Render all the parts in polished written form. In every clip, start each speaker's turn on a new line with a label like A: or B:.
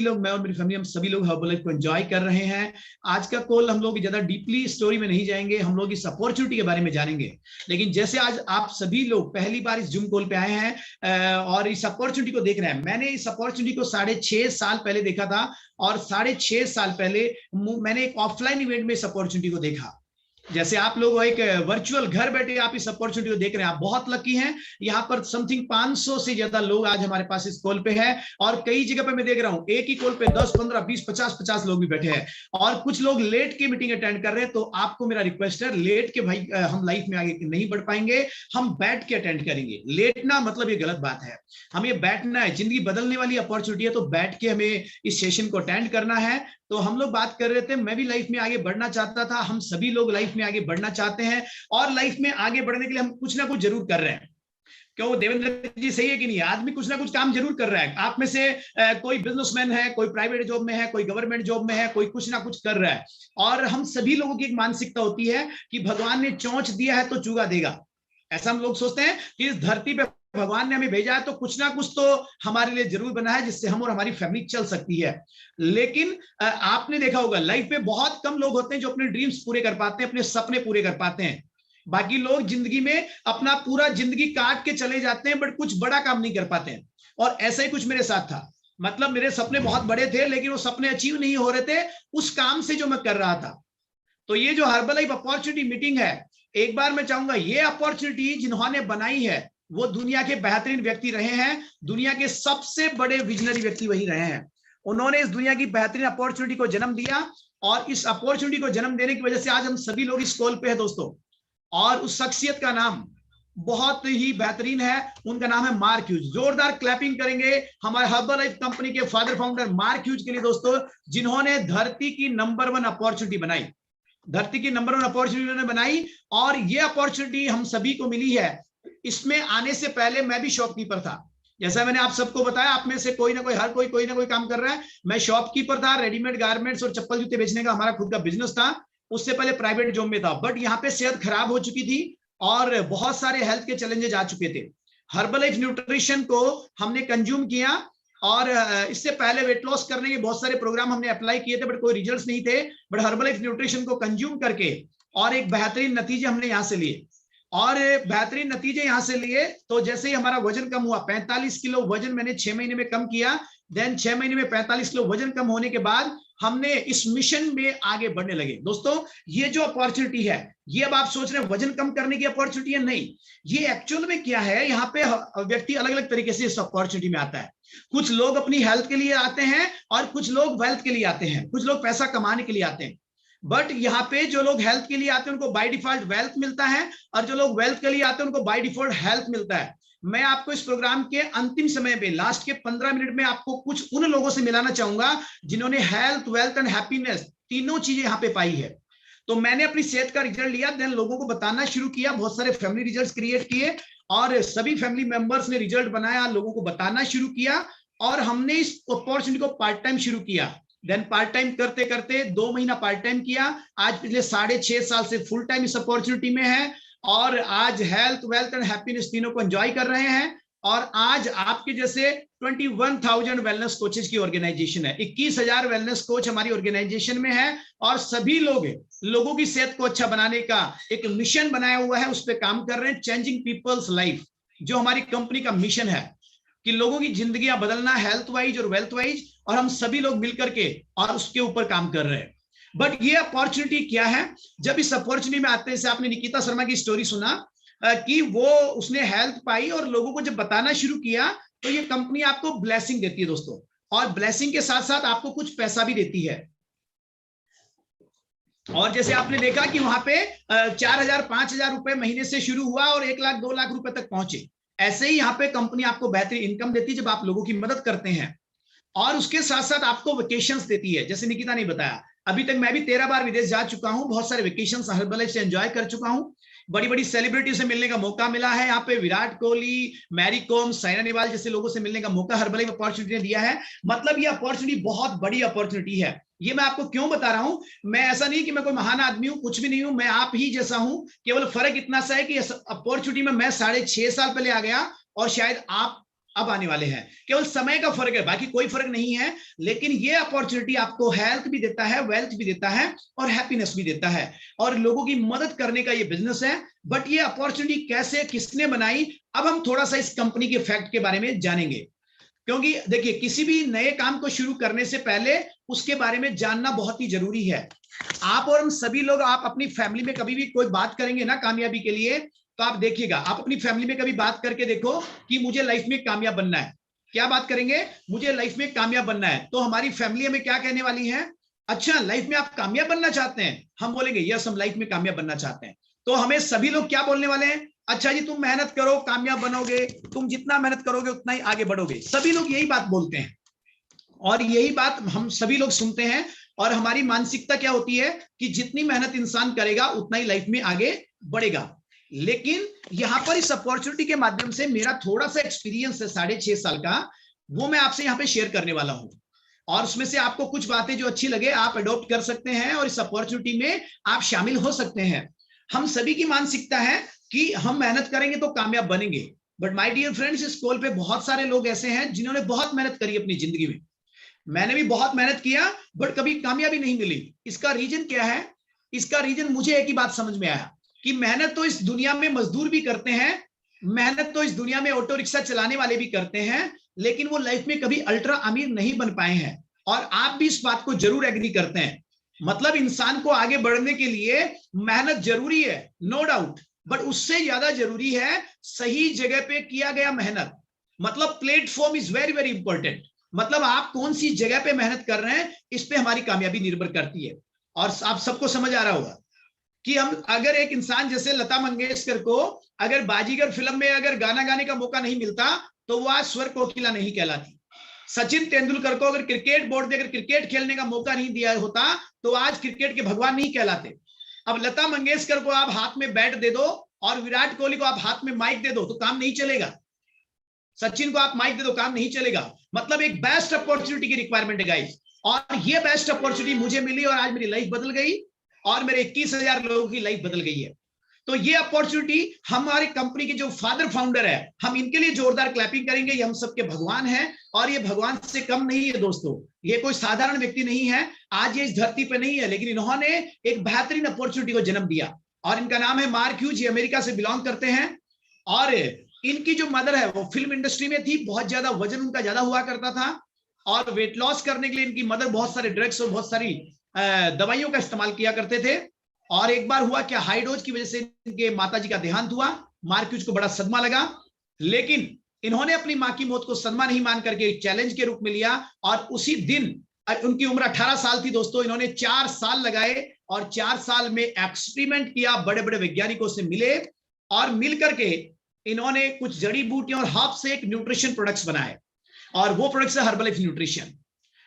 A: लोग, मैं और मेरी फैमिली, हम सभी लोग हर्बलाइफ को एंजॉय कर रहे हैं। आज का कॉल हम लोग ज्यादा डीपली स्टोरी में नहीं जाएंगे, हम लोग इस अपॉर्चुनिटी के बारे में जानेंगे। लेकिन जैसे आज आप सभी लोग पहली बार इस जूम कॉल पे आए हैं और इस अपॉर्चुनिटी को देख रहे हैं, मैंने इस अपॉर्चुनिटी को 6.5 साल पहले देखा था और 6.5 साल पहले मैंने एक ऑफलाइन इवेंट में इस अपॉर्चुनिटी को देखा। जैसे आप लोग एक वर्चुअल घर बैठे आप इस अपॉर्चुनिटी को देख रहे हैं, आप बहुत लकी हैं। यहाँ पर समथिंग 500 से ज्यादा लोग आज हमारे पास इस कॉल पे हैं और कई जगह पे मैं देख रहा हूँ एक ही कॉल पे 10, 15, 20, 50 लोग भी बैठे हैं और कुछ लोग लेट के मीटिंग अटेंड कर रहे हैं। तो आपको मेरा रिक्वेस्ट है, लेट के भाई हम लाइफ में आगे नहीं बढ़ पाएंगे, हम बैठ के अटेंड करेंगे। लेटना मतलब ये गलत बात है, हमें बैठना है। जिंदगी बदलने वाली अपॉर्चुनिटी है, तो बैठ के हमें इस सेशन को अटेंड करना है। तो हम लोग बात कर रहे थे, मैं भी लाइफ में आगे बढ़ना चाहता था, हम सभी लोग लाइफ में आगे बढ़ना चाहते हैं और लाइफ में आगे बढ़ने के लिए हम कुछ ना कुछ जरूर कर रहे हैं। क्यों देवेंद्र जी, सही है कि नहीं? आदमी कुछ ना कुछ काम जरूर कर रहा है। आप में से कोई बिजनेसमैन है, कोई प्राइवेट जॉब में है, कोई गवर्नमेंट जॉब में है, कोई कुछ ना कुछ कर रहा है। और हम सभी लोगों की एक मानसिकता होती है कि भगवान ने चोंच दिया है तो चूगा देगा। ऐसा हम लोग सोचते हैं कि इस धरती पे भगवान ने हमें भेजा है तो कुछ ना कुछ तो हमारे लिए जरूर बना है जिससे हम और हमारी फैमिली चल सकती है। लेकिन आपने देखा होगा लाइफ में बहुत कम लोग होते हैं जो अपने ड्रीम्स पूरे कर पाते हैं, अपने सपने पूरे कर पाते हैं। बाकी लोग जिंदगी में अपना पूरा जिंदगी काट के चले जाते हैं बट कुछ बड़ा काम नहीं कर पाते हैं। और ऐसा ही कुछ मेरे साथ था। मतलब मेरे सपने बहुत बड़े थे लेकिन वो सपने अचीव नहीं हो रहे थे उस काम से जो मैं कर रहा था। तो ये जो हर्बलाइफ अपॉर्चुनिटी मीटिंग है, एक बार मैं चाहूंगा ये अपॉर्चुनिटी जिन्होंने बनाई है वो दुनिया के बेहतरीन व्यक्ति रहे हैं, दुनिया के सबसे बड़े विजनरी व्यक्ति वही रहे हैं। उन्होंने इस दुनिया की बेहतरीन अपॉर्चुनिटी को जन्म दिया और इस अपॉर्चुनिटी को जन्म देने की वजह से आज हम सभी लोग इस कॉल पे हैं दोस्तों। और उस शख्सियत का नाम बहुत ही बेहतरीन है, उनका नाम है मार्क ह्यूज। जोरदार क्लैपिंग करेंगे हमारे हर्बलाइफ कंपनी के फादर फाउंडर मार्क ह्यूज के लिए दोस्तों, जिन्होंने धरती की नंबर 1 अपॉर्चुनिटी बनाई। धरती की नंबर 1 अपॉर्चुनिटी उन्होंने बनाई और ये अपॉर्चुनिटी हम सभी को मिली है। इसमें आने से पहले मैं भी शॉपकीपर था। जैसा मैंने आप सबको बताया, आप में से कोई ना कोई, हर कोई ना कोई काम कर रहा है। मैं शॉपकीपर था, रेडीमेड गारमेंट्स और चप्पल जूते बेचने का हमारा खुद का बिजनेस था। उससे पहले प्राइवेट जॉब में था, बट यहाँ पे सेहत खराब हो चुकी थी और बहुत सारे हेल्थ के चैलेंजेस आ चुके थे। हर्बलाइफ न्यूट्रिशन को हमने कंज्यूम किया और इससे पहले वेट लॉस करने के बहुत सारे प्रोग्राम हमने अप्लाई किए थे बट कोई रिजल्ट्स नहीं थे। बट हर्बलाइफ न्यूट्रिशन को कंज्यूम करके और एक बेहतरीन नतीजे हमने यहाँ से लिए और बेहतरीन नतीजे यहां से लिए। तो जैसे ही हमारा वजन कम हुआ, 45 किलो वजन मैंने 6 महीने में कम किया। देन 6 महीने में 45 किलो वजन कम होने के बाद हमने इस मिशन में आगे बढ़ने लगे। दोस्तों ये जो अपॉर्चुनिटी है, ये अब आप सोच रहे हैं वजन कम करने की अपॉर्चुनिटी है, नहीं। ये एक्चुअल में क्या है, यहाँ पे व्यक्ति अलग अलग तरीके से इस अपॉर्चुनिटी में आता है। कुछ लोग अपनी हेल्थ के लिए आते हैं और कुछ लोग वेल्थ के लिए आते हैं, कुछ लोग पैसा कमाने के लिए आते हैं। बट यहाँ पे जो लोग हेल्थ के लिए आते हैं उनको बाय डिफॉल्ट वेल्थ मिलता है और जो लोग वेल्थ के लिए आते हैं उनको बाय डिफॉल्ट हेल्थ मिलता है। मैं आपको इस प्रोग्राम के अंतिम समय पे लास्ट के 15 मिनट में आपको कुछ उन लोगों से मिलाना चाहूंगा जिन्होंने हेल्थ, वेल्थ एंड हैप्पीनेस तीनों चीजें यहाँ पे पाई है। तो मैंने अपनी सेहत का रिजल्ट लिया, देन लोगों को बताना शुरू किया, बहुत सारे फैमिली रिजल्ट क्रिएट किए और सभी फैमिली मेंबर्स ने रिजल्ट बनाया, लोगों को बताना शुरू किया और हमने इस अपॉर्चुनिटी को पार्ट टाइम शुरू किया। देन पार्ट टाइम करते करते 2 महीना पार्ट टाइम किया, आज पिछले 6.5 साल से फुल टाइम इस अपॉर्चुनिटी में है और आज हेल्थ, वेल्थ एंड हैप्पीनेस तीनों को एंजॉय कर रहे हैं। और आज आपके जैसे 21,000 वेलनेस कोचेस की ऑर्गेनाइजेशन है, 21,000 वेलनेस कोच हमारी ऑर्गेनाइजेशन में है और सभी लोगों की सेहत को अच्छा बनाने का एक मिशन बनाया हुआ है, उस पर काम कर रहे हैं। चेंजिंग पीपल्स लाइफ जो हमारी कंपनी का मिशन है कि लोगों की जिंदगियां बदलना हेल्थ वाइज और वेल्थ वाइज, और हम सभी लोग मिलकर के और उसके ऊपर काम कर रहे हैं। बट ये अपॉर्चुनिटी क्या है, जब इस अपॉर्चुनिटी में आते हैं, आपने निकिता शर्मा की स्टोरी सुना कि वो उसने हेल्थ पाई और लोगों को जब बताना शुरू किया तो ये कंपनी आपको ब्लेसिंग देती है दोस्तों, और ब्लेसिंग के साथ साथ आपको कुछ पैसा भी देती है। और जैसे आपने देखा कि वहां पे 4,000 5,000 रुपए महीने से शुरू हुआ और 1 लाख 2 लाख रुपए तक पहुंचे। ऐसे ही यहाँ पे कंपनी आपको बेहतरीन इनकम देती है जब आप लोगों की मदद करते हैं और उसके साथ साथ आपको वेकेशंस देती है। जैसे निकिता ने बताया, अभी तक मैं भी 13 बार विदेश जा चुका हूं, बहुत सारे वेकेशंस हर्बलाइफ से एंजॉय कर चुका हूं, बड़ी बड़ी सेलिब्रिटी से मिलने का मौका मिला है। यहाँ पे विराट कोहली, मैरी कॉम, साइना नेहवाल जैसे लोगों से मिलने का मौका हर्बलाइफ अपॉर्चुनिटी ने दिया है। मतलब ये अपॉर्चुनिटी बहुत बड़ी अपॉर्चुनिटी है। ये मैं आपको क्यों बता रहा हूं, मैं ऐसा नहीं कि मैं कोई महान आदमी हूं, कुछ भी नहीं हूं, मैं आप ही जैसा हूं। केवल फर्क इतना सा है कि अपॉर्चुनिटी में मैं 6.5 साल पहले आ गया और शायद आप अब आने वाले हैं, केवल समय का फर्क है, बाकी कोई फर्क नहीं है। लेकिन ये अपॉर्चुनिटी आपको हेल्थ भी देता है, वेल्थ भी देता है और हैप्पीनेस भी देता है, और लोगों की मदद करने का ये बिजनेस है। बट ये अपॉर्चुनिटी कैसे, किसने बनाई, अब हम थोड़ा सा इस कंपनी के फैक्ट के बारे में जानेंगे। क्योंकि देखिए, किसी भी नए काम को शुरू करने से पहले उसके बारे में जानना बहुत ही जरूरी है। आप और हम सभी लोग, आप अपनी फैमिली में कभी भी कोई बात करेंगे ना कामयाबी के लिए, तो आप देखिएगा, आप अपनी फैमिली में कभी बात करके देखो कि मुझे लाइफ में कामयाब बनना है, क्या बात करेंगे, मुझे लाइफ में कामयाब बनना है, तो हमारी फैमिली हमें क्या कहने वाली है, अच्छा लाइफ में आप कामयाब बनना चाहते हैं, हम बोलेंगे यस हम लाइफ में कामयाब बनना चाहते हैं। तो हमें सभी लोग क्या बोलने वाले हैं, अच्छा जी तुम मेहनत करो कामयाब बनोगे, तुम जितना मेहनत करोगे उतना ही आगे बढ़ोगे, सभी लोग यही बात बोलते हैं और यही बात हम सभी लोग सुनते हैं। और हमारी मानसिकता क्या होती है कि जितनी मेहनत इंसान करेगा उतना ही लाइफ में आगे बढ़ेगा। लेकिन यहां पर इस अपॉर्चुनिटी के माध्यम से मेरा थोड़ा सा एक्सपीरियंस है 6.5 साल का, वो मैं आपसे यहाँ पे शेयर करने वाला हूं, और उसमें से आपको कुछ बातें जो अच्छी लगे आप अडॉप्ट कर सकते हैं और इस अपॉर्चुनिटी में आप शामिल हो सकते हैं। हम सभी की मानसिकता है कि हम मेहनत करेंगे तो कामयाब बनेंगे, बट माय डियर फ्रेंड्स, इस कॉल पे बहुत सारे लोग ऐसे हैं जिन्होंने बहुत मेहनत करी अपनी जिंदगी में, मैंने भी बहुत मेहनत किया बट कभी कामयाबी नहीं मिली। इसका रीजन क्या है, इसका रीजन मुझे एक ही बात समझ में आया कि मेहनत तो इस दुनिया में मजदूर भी करते हैं, मेहनत तो इस दुनिया में ऑटो रिक्शा चलाने वाले भी करते हैं, लेकिन वो लाइफ में कभी अल्ट्रा अमीर नहीं बन पाए हैं। और आप भी इस बात को जरूर एग्री करते हैं, मतलब इंसान को आगे बढ़ने के लिए मेहनत जरूरी है, नो डाउट, बट उससे ज्यादा जरूरी है सही जगह पे किया गया मेहनत। मतलब platform is very very important, मतलब आप कौन सी जगह पे मेहनत कर रहे हैं इस पे हमारी कामयाबी निर्भर करती है। और आप सबको समझ आ रहा होगा कि हम अगर एक इंसान जैसे लता मंगेशकर को अगर बाजीगर फिल्म में अगर गाना गाने का मौका नहीं मिलता तो वो आज स्वर कोकिला नहीं कहलाती। सचिन तेंदुलकर को अगर क्रिकेट बोर्ड ने अगर क्रिकेट खेलने का मौका नहीं दिया होता तो आज क्रिकेट के भगवान नहीं कहलाते। अब लता मंगेशकर को आप हाथ में बैट दे दो और विराट कोहली को आप हाथ में माइक दे दो तो काम नहीं चलेगा, सचिन को आप माइक दे दो काम नहीं चलेगा। मतलब एक बेस्ट अपॉर्चुनिटी की रिक्वायरमेंट है गाइस, और ये बेस्ट अपॉर्चुनिटी मुझे मिली और आज मेरी लाइफ बदल गई और मेरे 21,000 लोगों की लाइफ बदल गई है। तो ये अपॉर्चुनिटी हमारी कंपनी के जो फादर फाउंडर है, हम इनके लिए जोरदार क्लैपिंग करेंगे, ये हम सबके भगवान हैं और ये भगवान से कम नहीं है दोस्तों, ये कोई साधारण व्यक्ति नहीं है, आज ये इस धरती पे नहीं है, लेकिन इन्होंने एक बेहतरीन अपॉर्चुनिटी को जन्म दिया और इनका नाम है मार्क ह्यूज, ये अमेरिका से बिलोंग करते हैं। और इनकी जो मदर है वो फिल्म इंडस्ट्री में थी, बहुत ज्यादा वजन उनका ज्यादा हुआ करता था और वेट लॉस करने के लिए इनकी मदर बहुत सारे ड्रग्स और बहुत सारी दवाइयों का इस्तेमाल किया करते थे। और एक बार हुआ क्या, हाई डोज की वजह से इनके माताजी का देहांत हुआ, मार्क ह्यूज को बड़ा सदमा लगा, लेकिन इन्होंने अपनी मां की मौत को सदमा नहीं मान करके चैलेंज के रूप में लिया और उसी दिन, उनकी उम्र 18 साल थी दोस्तों, इन्होंने 4 साल लगाए और 4 साल में एक्सपेरिमेंट किया, बड़े बड़े वैज्ञानिकों से मिले और मिल करके इन्होंने कुछ जड़ी बूटियों और हर्ब से एक न्यूट्रिशन प्रोडक्ट्स बनाए और वो प्रोडक्ट्स है हर्बलाइफ न्यूट्रिशन।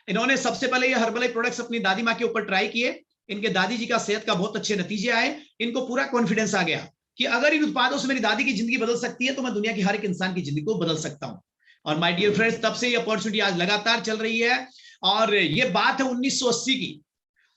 A: इन्होंने सबसे पहले ये हर्बलाइफ प्रोडक्ट्स अपनी दादी माँ के ऊपर ट्राई किए, इनके दादी जी का सेहत का बहुत अच्छे नतीजे आए, इनको पूरा कॉन्फिडेंस आ गया कि अगर इन उत्पादों से मेरी दादी की जिंदगी बदल सकती है तो मैं दुनिया की हर एक इंसान की जिंदगी को बदल सकता हूं। और माय डियर फ्रेंड्स, तब से ये अपॉर्चुनिटी आज लगातार चल रही है और ये बात है 1980 की।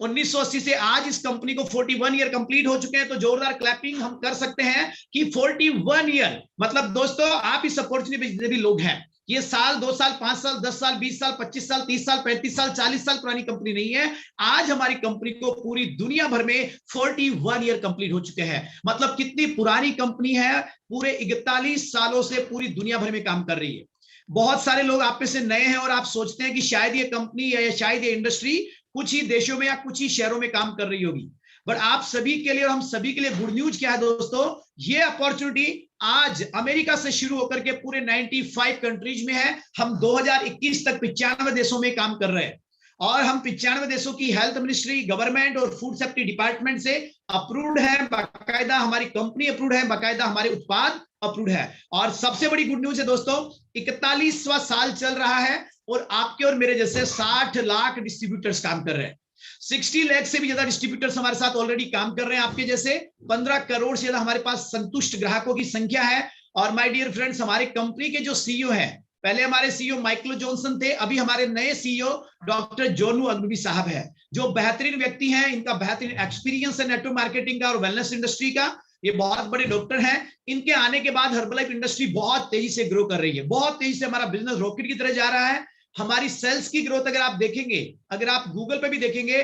A: 1980 से आज इस कंपनी को 41 ईयर कंप्लीट हो चुके हैं, तो जोरदार क्लैपिंग हम कर सकते हैं कि 41 ईयर, मतलब दोस्तों आप इस अपॉर्चुनिटी पे जितने भी लोग हैं, ये साल 2 साल 5 साल 10 साल 20 साल 25 साल 30 साल 35 साल 40 साल पुरानी कंपनी नहीं है, आज हमारी कंपनी को पूरी दुनिया भर में 41 ईयर कंप्लीट हो चुके हैं। मतलब कितनी पुरानी कंपनी है, पूरे 41 सालों से पूरी दुनिया भर में काम कर रही है। बहुत सारे लोग आप में से नए हैं और आप सोचते हैं कि शायद ये कंपनी या शायद ये इंडस्ट्री कुछ ही देशों में या कुछ ही शहरों में काम कर रही होगी, बट आप सभी के लिए और हम सभी के लिए गुड न्यूज क्या है दोस्तों, ये अपॉर्चुनिटी आज अमेरिका से शुरू होकर के पूरे 95 कंट्रीज में है। हम 2021 तक 95 देशों में काम कर रहे हैं और हम 95 देशों की हेल्थ मिनिस्ट्री, गवर्नमेंट और फूड सेफ्टी डिपार्टमेंट से अप्रूव्ड है, बाकायदा हमारी कंपनी अप्रूव्ड है, बाकायदा हमारे उत्पाद अप्रूव्ड है। और सबसे बड़ी गुड न्यूज है दोस्तों, 41वां साल चल रहा है और आपके और मेरे जैसे 60 लाख डिस्ट्रीब्यूटर्स काम कर रहे हैं, 60 लाख से भी ज्यादा डिस्ट्रीब्यूटर्स हमारे साथ ऑलरेडी काम कर रहे हैं आपके जैसे, 15 करोड़ से ज्यादा हमारे पास संतुष्ट ग्राहकों की संख्या है। और माय डियर फ्रेंड्स, हमारे कंपनी के जो सीईओ हैं, पहले हमारे सीईओ माइकल जॉनसन थे, अभी हमारे नए सीईओ डॉक्टर जोनू अग्रवी साहब है, जो बेहतरीन व्यक्ति हैं, इनका बेहतरीन एक्सपीरियंस है नेटवर्क मार्केटिंग का और वेलनेस इंडस्ट्री का। ये बहुत बड़े डॉक्टर हैं। इनके आने के बाद हर्बलाइफ इंडस्ट्री बहुत तेजी से ग्रो कर रही है, बहुत तेजी से हमारा बिजनेस रॉकेट की तरह जा रहा है। हमारी सेल्स की ग्रोथ अगर आप देखेंगे, अगर आप गूगल पे भी देखेंगे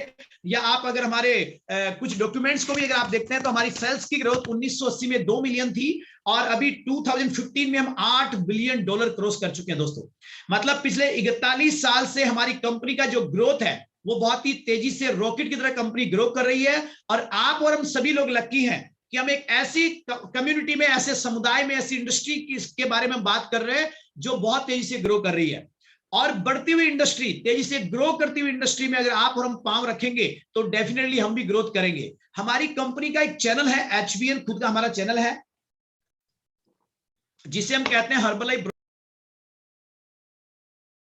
A: या आप अगर हमारे कुछ डॉक्यूमेंट्स को भी अगर आप देखते हैं तो हमारी सेल्स की ग्रोथ 1980 में 2 मिलियन थी और अभी 2015 में हम $8 बिलियन क्रॉस कर चुके हैं दोस्तों। मतलब पिछले 41 साल से हमारी कंपनी का जो ग्रोथ है वो बहुत ही तेजी से रॉकेट की तरह कंपनी ग्रो कर रही है। और आप और हम सभी लोग लकी हैं कि हम एक ऐसी कम्युनिटी में, ऐसे समुदाय में, ऐसी इंडस्ट्री के बारे में बात कर रहे हैं जो बहुत तेजी से ग्रो कर रही है। और बढ़ती हुई इंडस्ट्री, तेजी से ग्रो करती हुई इंडस्ट्री में अगर आप और हम पांव रखेंगे तो डेफिनेटली हम भी ग्रोथ करेंगे। हमारी कंपनी का एक चैनल है HBN, खुद का हमारा चैनल है जिसे हम कहते हैं हर्बलाइफ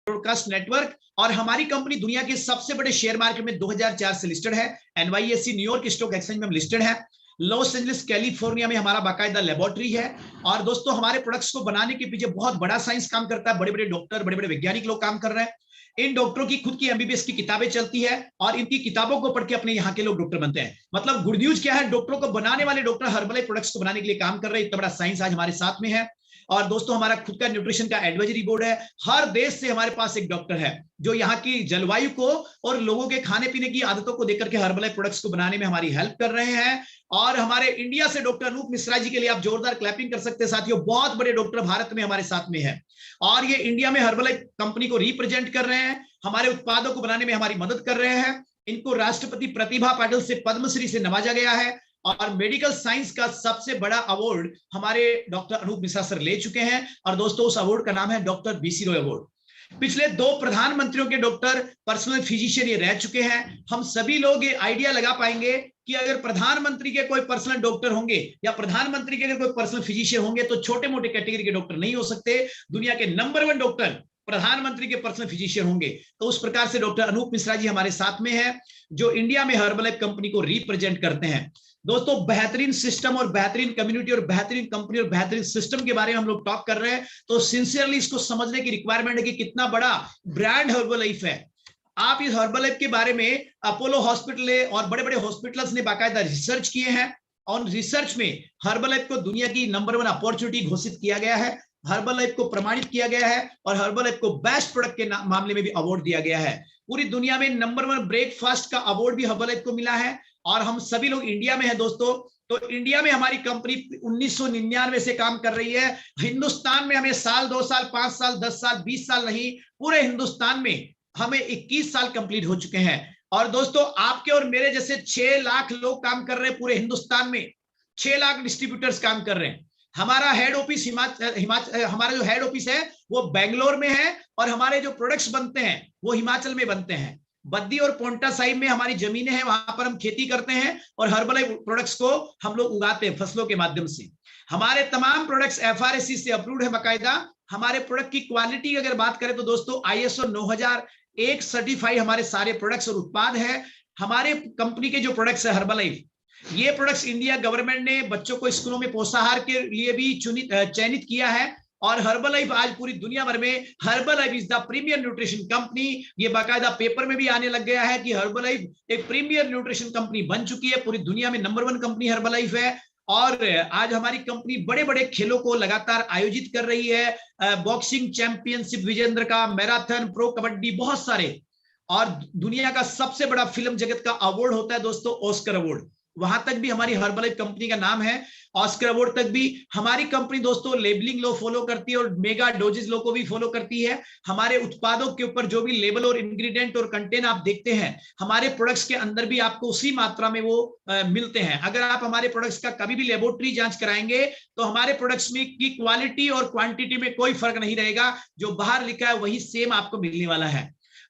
A: ब्रॉडकास्ट नेटवर्क। और हमारी कंपनी दुनिया के सबसे बड़े शेयर मार्केट में 2004 से लिस्टेड है। NYSE न्यूयॉर्क स्टॉक एक्सचेंज में हम लिस्टेड है। लॉस एंजलिस कैलिफोर्निया में हमारा बाकायदा लेबोरेटरी है। और दोस्तों हमारे प्रोडक्ट्स को बनाने के पीछे बहुत बड़ा साइंस काम करता है, बड़े बड़े डॉक्टर, बड़े बड़े वैज्ञानिक लोग काम कर रहे हैं। इन डॉक्टरों की खुद की MBBS की किताबें चलती है और इनकी किताबों को पढ़ के अपने यहाँ के लोग डॉक्टर बनते हैं। मतलब गुड न्यूज क्या है, डॉक्टरों को बनाने वाले डॉक्टर हर्बलाइफ प्रोडक्ट्स को बनाने के लिए काम कर रहे हैं। इतना बड़ा साइंस आज हमारे साथ में है। और दोस्तों हमारा खुद का न्यूट्रिशन का एडवाइजरी बोर्ड है। हर देश से हमारे पास एक डॉक्टर है जो यहाँ की जलवायु को और लोगों के खाने पीने की आदतों को देख करके हर्बलाइफ प्रोडक्ट्स को बनाने में हमारी हेल्प कर रहे हैं। और हमारे इंडिया से डॉक्टर अनूप मिश्रा जी के लिए आप जोरदार क्लैपिंग कर सकते हैं साथियों। बहुत बड़े डॉक्टर भारत में हमारे साथ में है और ये इंडिया में हर्बलाइफ कंपनी को रिप्रेजेंट कर रहे हैं, हमारे उत्पादों को बनाने में हमारी मदद कर रहे हैं। इनको राष्ट्रपति प्रतिभा पाटिल से पद्मश्री से नवाजा गया है और मेडिकल साइंस का सबसे बड़ा अवार्ड हमारे डॉक्टर अनूप मिश्रा सर ले चुके हैं। और दोस्तों उस अवार्ड का नाम है डॉक्टर BC रॉय अवार्ड। पिछले 2 प्रधानमंत्रियों के डॉक्टर पर्सनल फिजिशियन ये रह चुके हैं। हम सभी लोग ये आइडिया लगा पाएंगे कि अगर प्रधानमंत्री के कोई पर्सनल डॉक्टर होंगे या प्रधानमंत्री के अगर कोई पर्सनल फिजिशियन होंगे तो छोटे मोटे कैटेगरी के डॉक्टर नहीं हो सकते। दुनिया के नंबर 1 डॉक्टर प्रधानमंत्री के पर्सनल फिजिशियन होंगे। तो उस प्रकार से डॉक्टर अनूप मिश्रा जी हमारे साथ में है जो इंडिया में हर्बलाइफ कंपनी को रिप्रेजेंट करते हैं। दोस्तों बेहतरीन सिस्टम और बेहतरीन कम्युनिटी और बेहतरीन कंपनी और बेहतरीन सिस्टम के बारे में हम लोग टॉक कर रहे हैं तो सिंसियरली इसको समझने की रिक्वायरमेंट है कि कितना बड़ा ब्रांड हर्बलाइफ है। आप इस हर्बलाइफ के बारे में अपोलो हॉस्पिटल और बड़े बड़े हॉस्पिटल्स ने बाकायदा रिसर्च किए हैं और रिसर्च में हर्बलाइफ को दुनिया की नंबर 1 अपॉर्चुनिटी घोषित किया गया है। हर्बलाइफ को प्रमाणित किया गया है और हर्बलाइफ को बेस्ट प्रोडक्ट के मामले में भी अवार्ड दिया गया है। पूरी दुनिया में नंबर 1 ब्रेकफास्ट का अवार्ड भी हर्बलाइफ को मिला है। और हम सभी लोग इंडिया में हैं दोस्तों, तो इंडिया में हमारी कंपनी 1999 से काम कर रही है। हिंदुस्तान में हमें साल, 2 साल, 5 साल, 10 साल, 20 साल नहीं, पूरे हिंदुस्तान में हमें 21 साल कंप्लीट हो चुके हैं। और दोस्तों आपके और मेरे जैसे 6 लाख लोग काम कर रहे हैं पूरे हिंदुस्तान में। 6 लाख डिस्ट्रीब्यूटर्स काम कर रहे हैं। हमारा हेड ऑफिस हमारा जो हेड ऑफिस है वो बेंगलोर में है और हमारे जो प्रोडक्ट्स बनते हैं वो हिमाचल में बनते हैं। बद्दी और पोंटा साहिब में हमारी जमीनें हैं, वहां पर हम खेती करते हैं और हर्बलाइफ प्रोडक्ट्स को हम लोग उगाते हैं फसलों के माध्यम से। हमारे तमाम प्रोडक्ट्स FRSC से अप्रूव्ड है बाकायदा। हमारे प्रोडक्ट की क्वालिटी अगर बात करें तो दोस्तों ISO 9001 सर्टिफाइड हमारे सारे प्रोडक्ट्स और उत्पाद है। हमारे कंपनी के जो प्रोडक्ट्स है हर्बलाइफ, ये प्रोडक्ट्स इंडिया गवर्नमेंट ने बच्चों को स्कूलों में पोषाहार के लिए भी चयनित किया है। और हर्बलाइफ आज पूरी दुनिया भर में Herbalife is the premier nutrition company, ये बाकायदा पेपर में भी आने लग गया है कि हर्बलाइफ एक प्रीमियर न्यूट्रिशन कंपनी बन चुकी है। पूरी दुनिया में नंबर 1 कंपनी हर्बलाइफ है। और आज हमारी कंपनी बड़े बड़े खेलों को लगातार आयोजित कर रही है। बॉक्सिंग चैंपियनशिप विजेंद्र का, मैराथन, प्रो कबड्डी, बहुत सारे। और दुनिया का सबसे बड़ा फिल्म जगत का अवार्ड होता है दोस्तों ऑस्कर अवार्ड, वहां तक भी हमारी हर्बलाइफ कंपनी का नाम है। ऑस्कर अवार्ड तक भी हमारी कंपनी दोस्तों लेबलिंग लो फॉलो करती है और मेगा डोजेस लो को भी फॉलो करती है। हमारे उत्पादों के ऊपर जो भी लेबल और इंग्रेडिएंट और कंटेंट आप देखते हैं हमारे प्रोडक्ट्स के अंदर भी आपको उसी मात्रा में वो मिलते हैं। अगर आप हमारे प्रोडक्ट्स का कभी भी लेबोरेटरी जांच कराएंगे तो हमारे प्रोडक्ट्स में की क्वालिटी और क्वांटिटी में कोई फर्क नहीं रहेगा। जो बाहर लिखा है वही सेम आपको मिलने वाला है।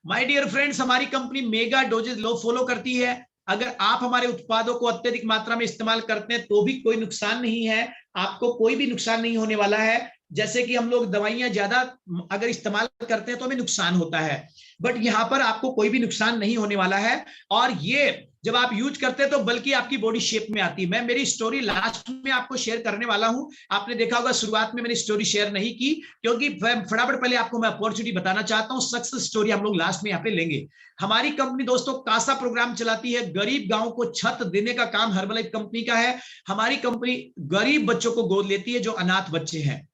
A: माय डियर फ्रेंड्स, हमारी कंपनी मेगा डोजेस लो फॉलो करती है। अगर आप हमारे उत्पादों को अत्यधिक मात्रा में इस्तेमाल करते हैं तो भी कोई नुकसान नहीं है, आपको कोई भी नुकसान नहीं होने वाला है। जैसे कि हम लोग दवाइयां ज्यादा अगर इस्तेमाल करते हैं तो हमें नुकसान होता है, बट यहाँ पर आपको कोई भी नुकसान नहीं होने वाला है। और ये जब आप यूज करते हैं तो बल्कि आपकी बॉडी शेप में आती है। मैं मेरी स्टोरी लास्ट में आपको शेयर करने वाला हूं। आपने देखा होगा शुरुआत में मैंने स्टोरी शेयर नहीं की, क्योंकि फटाफट पहले आपको मैं अपॉर्चुनिटी बताना चाहता हूं। सक्सेस स्टोरी हम लोग लास्ट में यहाँ पे लेंगे। हमारी कंपनी दोस्तों कासा प्रोग्राम चलाती है। गरीब गांव को छत देने का काम हर्बलाइफ कंपनी का है। हमारी कंपनी गरीब बच्चों को गोद लेती है, जो अनाथ बच्चे हैं,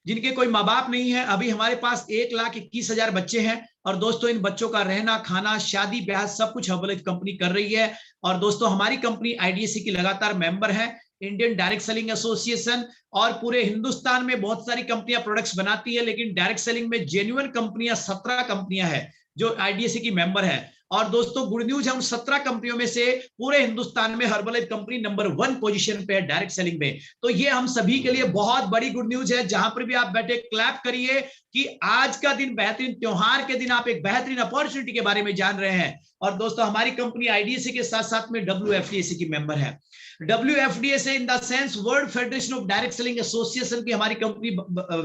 A: जिनके कोई माँ बाप नहीं है। अभी हमारे पास 1,21,000 बच्चे हैं। और दोस्तों इन बच्चों का रहना खाना शादी ब्याह सब कुछ हर्बलाइफ कंपनी कर रही है। और दोस्तों हमारी कंपनी आईडीएससी की लगातार मेंबर है, इंडियन डायरेक्ट सेलिंग एसोसिएशन। और पूरे हिंदुस्तान में बहुत सारी कंपनियां प्रोडक्ट्स बनाती है, लेकिन डायरेक्ट सेलिंग में जेन्युइन कंपनियां 17 कंपनियां हैं जो आईडीएससी की मेंबर है। और दोस्तों गुड न्यूज है, उन 17 कंपनियों में से पूरे हिंदुस्तान में हर्बलाइफ कंपनी नंबर 1 पोजीशन पे है डायरेक्ट सेलिंग में। तो ये हम सभी के लिए बहुत बड़ी गुड न्यूज है। जहां पर भी आप बैठे क्लैप करिए कि आज का दिन बेहतरीन, त्योहार के दिन आप एक बेहतरीन अपॉर्चुनिटी के बारे में जान रहे हैं। और दोस्तों हमारी कंपनी आईडीएससी के साथ साथ में WFDAC की मेंबर है। WFDAC in the sense world federation of direct selling association की हमारी कंपनी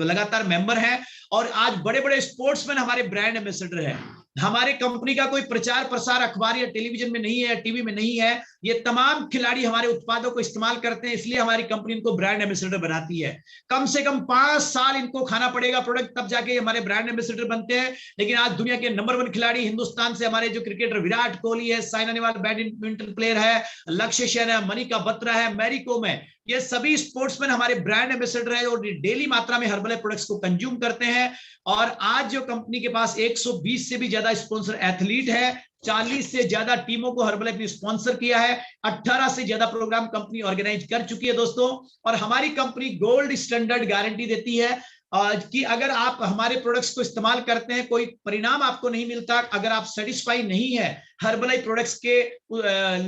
A: लगातार मेंबर है। और आज बड़े बड़े स्पोर्ट्समैन हमारे ब्रांड एम्बेसडर है। हमारे कंपनी का कोई प्रचार प्रसार अखबार या टेलीविजन में नहीं है, टीवी में नहीं है। ये तमाम खिलाड़ी हमारे उत्पादों को इस्तेमाल करते हैं, इसलिए हमारी कंपनी इनको ब्रांड एम्बेसडर बनाती है। कम से कम 5 साल इनको खाना पड़ेगा प्रोडक्ट, तब जाके हमारे ब्रांड एम्बेसडर बनते हैं। लेकिन आज दुनिया के नंबर 1 खिलाड़ी हिंदुस्तान से हमारे जो क्रिकेटर विराट कोहली है, साइना नेहवाल बैडमिंटन प्लेयर है, लक्ष्य सेन है, मनिका बत्रा है, मैरी कॉम है, ये सभी स्पोर्ट्समैन हमारे ब्रांड एम्बेसडर है और डेली मात्रा में हर्बलाइफ प्रोडक्ट्स को कंज्यूम करते हैं। और आज जो कंपनी के पास 120 से भी ज्यादा स्पॉन्सर एथलीट है, 40 से ज्यादा टीमों को हर्बलाइफ ने स्पॉन्सर किया है, 18 से ज्यादा प्रोग्राम कंपनी ऑर्गेनाइज कर चुकी है दोस्तों। और हमारी कंपनी गोल्ड स्टैंडर्ड गारंटी देती है कि अगर आप हमारे प्रोडक्ट्स को इस्तेमाल करते हैं, कोई परिणाम आपको नहीं मिलता, अगर आप सेटिस्फाई नहीं है हर्बलाइफ प्रोडक्ट्स के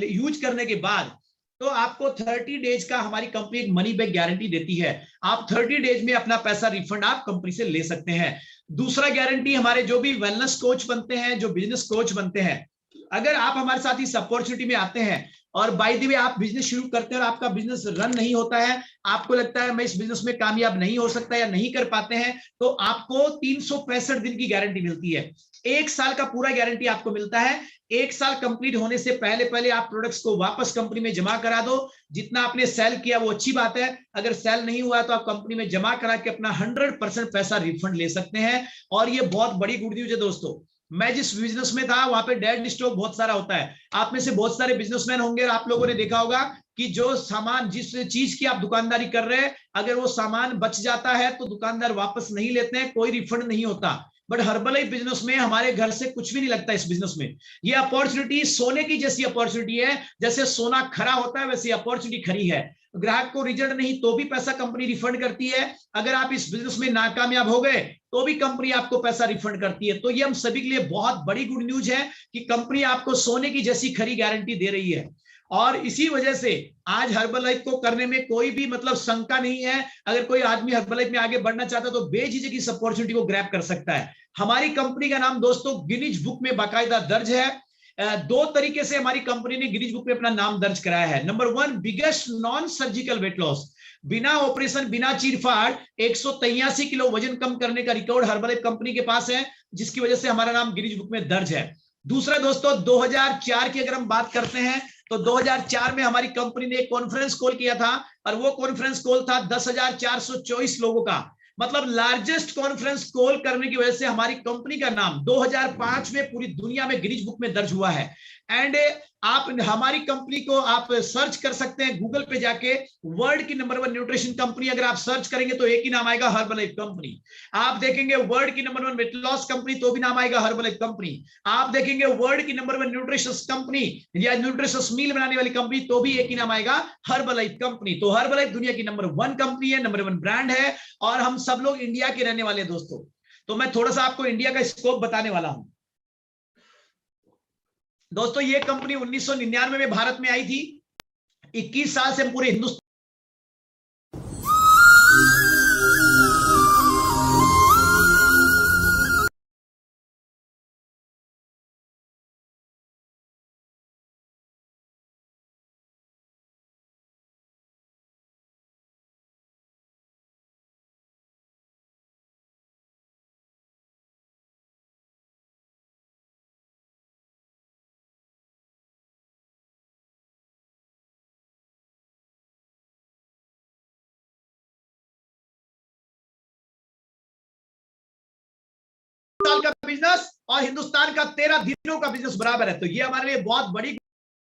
A: यूज करने के बाद, तो आपको 30 डेज का हमारी कंपनी एक मनी बैक गारंटी देती है। आप 30 डेज में अपना पैसा रिफंड आप कंपनी से ले सकते हैं। दूसरा गारंटी, हमारे जो भी वेलनेस कोच बनते हैं, जो बिजनेस कोच बनते हैं, अगर आप हमारे साथ इस अपॉर्चुनिटी में आते हैं और बाय द वे आप बिजनेस शुरू करते हैं और आपका बिजनेस रन नहीं होता है, आपको लगता है मैं इस बिजनेस में कामयाब नहीं हो सकता या नहीं कर पाते हैं, तो आपको 365 दिन की गारंटी मिलती है। 1 साल का पूरा गारंटी आपको मिलता है। 1 साल कंप्लीट होने से पहले पहले आप प्रोडक्ट्स को वापस कंपनी में जमा करा दो। जितना आपने सेल किया वो अच्छी बात है, अगर सेल नहीं हुआ तो आप कंपनी में जमा करा के अपना 100% पैसा रिफंड ले सकते हैं। और ये बहुत बड़ी गुड न्यूज है दोस्तों। मैं जिस बिजनेस में था वहां पे डेड स्टॉक बहुत सारा होता है। आप में से बहुत सारे बिजनेसमैन होंगे और आप लोगों ने देखा होगा कि जो सामान, जिस चीज की आप दुकानदारी कर रहे हैं, अगर वो सामान बच जाता है तो दुकानदार वापस नहीं लेते हैं, कोई रिफंड नहीं होता। बट हर्बलाइफ बिजनेस में हमारे घर से कुछ भी नहीं लगता। इस बिजनेस में ये अपॉर्चुनिटी सोने की जैसी अपॉर्चुनिटी है। जैसे सोना खरा होता है वैसे अपॉर्चुनिटी खरी है। ग्राहक को रिजल्ट नहीं तो भी पैसा कंपनी रिफंड करती है। अगर आप इस बिजनेस में नाकामयाब हो गए तो भी कंपनी आपको पैसा रिफंड करती है। तो ये हम सभी के लिए बहुत बड़ी गुड न्यूज है कि कंपनी आपको सोने की जैसी खरी गारंटी दे रही है। और इसी वजह से आज हर्बलाइफ को करने में कोई भी मतलब शंका नहीं है। अगर कोई आदमी हर्बलाइफ में आगे बढ़ना चाहता है तो बेझिझक इस अपॉर्चुनिटी को ग्रैब कर सकता है। हमारी कंपनी का नाम दोस्तों गिनीज बुक में बाकायदा दर्ज है। 2 तरीके से हमारी कंपनी ने गिनीज बुक में अपना नाम दर्ज कराया है। Number 1, biggest non surgical weight loss, बिना ऑपरेशन बिना चीरफाड़ 183 किलो वजन कम करने का रिकॉर्ड हर्बलाइफ कंपनी के पास है, जिसकी वजह से हमारा नाम गिनीज बुक में दर्ज है। दूसरा दोस्तों, 2004 की अगर हम बात करते हैं तो 2004 में हमारी कंपनी ने एक कॉन्फ्रेंस कॉल किया था और वो कॉन्फ्रेंस कॉल था 10,424 लोगों का। मतलब लार्जेस्ट कॉन्फ्रेंस कॉल करने की वजह से हमारी कंपनी का नाम 2005 में पूरी दुनिया में गिनीज बुक में दर्ज हुआ है। एंड आप हमारी कंपनी को आप सर्च कर सकते हैं गूगल पे जाके, वर्ल्ड की नंबर 1 न्यूट्रिशन कंपनी अगर आप सर्च करेंगे तो एक ही नाम आएगा, हर्बलाइफ कंपनी। आप देखेंगे वर्ल्ड की नंबर 1 वेट लॉस कंपनी तो भी नाम आएगा, हर्बलाइफ कंपनी। आप देखेंगे वर्ल्ड की नंबर 1 न्यूट्रिशस कंपनी या न्यूट्रिशस मील बनाने वाली कंपनी तो भी एक ही नाम आएगा, हर्बलाइफ कंपनी। तो हर्बलाइफ दुनिया की नंबर 1 कंपनी है, नंबर 1 ब्रांड है। और हम सब लोग इंडिया के रहने वाले दोस्तों। तो मैं थोड़ा सा आपको इंडिया का स्कोप बताने वाला हूं दोस्तों। ये कंपनी 1999 में भारत में आई थी। 21 साल से हम पूरे हिंदुस्तान बिजनेस और हिंदुस्तान का 13 दिनों का बिजनेस बराबर है। तो ये हमारे लिए बहुत बड़ी